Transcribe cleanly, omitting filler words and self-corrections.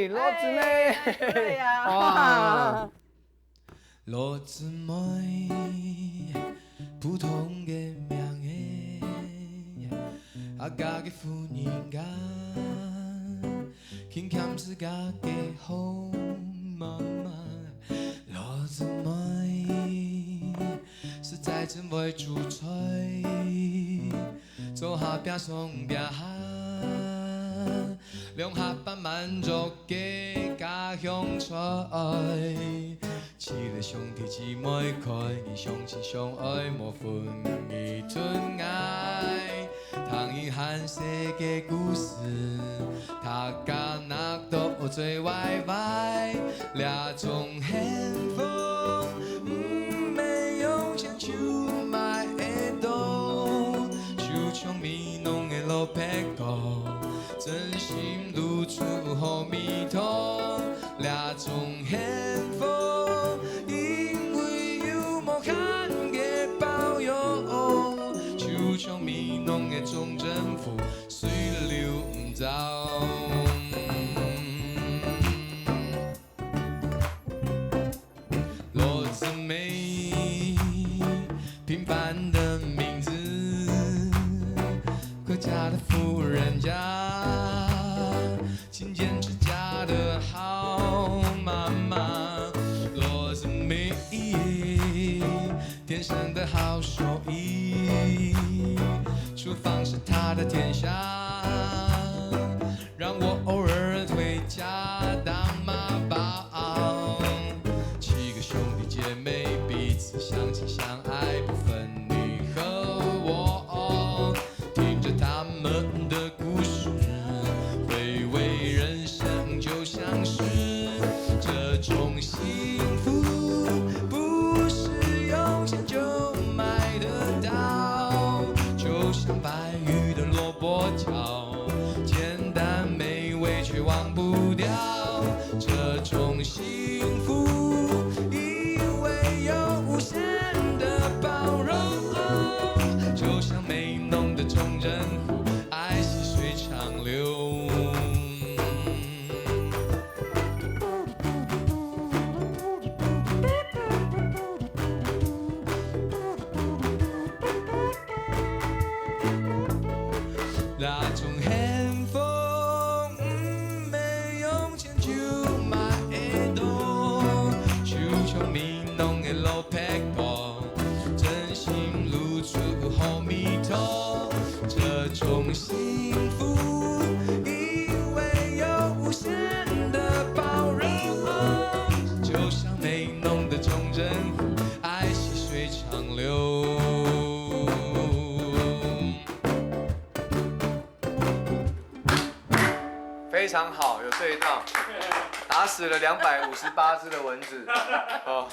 罗姊妹，对呀，哇，羅姊妹，普通嘅名嘅，阿家嘅夫人家，輕輕是家嘅好媽媽。羅姊妹，實在真會煮菜，做下邊送邊下。兩下班滿足嘅家鄉菜，似你兄弟姊妹概念相親相愛，無分異存愛。唐英漢寫嘅故事，他家那到最歪歪，兩種幸福，沒有錢就買得到，就像米農嘅老皮狗。真心露出好迷途，兩種幸福，因為有無限嘅包容，就像迷濃嘅總政府，水流唔走。羅姊妹，平凡的名字，國家的富人家。勤俭持家的好媽媽，羅姊妹，天生的好手藝，廚房是她的天下，讓我偶爾回家當媽寶。七個兄弟姐妹彼此相親相愛，不分你和我，聽着他們的故事。像是這種幸福，不是用錢就買得到，就像白玉的蘿蔔條，簡單美味卻忘不掉。這種幸福，因為有無限的包容，就像美濃的忠貞湖，愛細水長流。那種幸福，沒用錢就買得到，就像米濃嘅老皮狗，真心露出好迷途。這種幸福，因為有無限的包容，就像美濃的忠貞湖，愛細水長流。非常好，有这一套，打死了258只的蚊子。哦。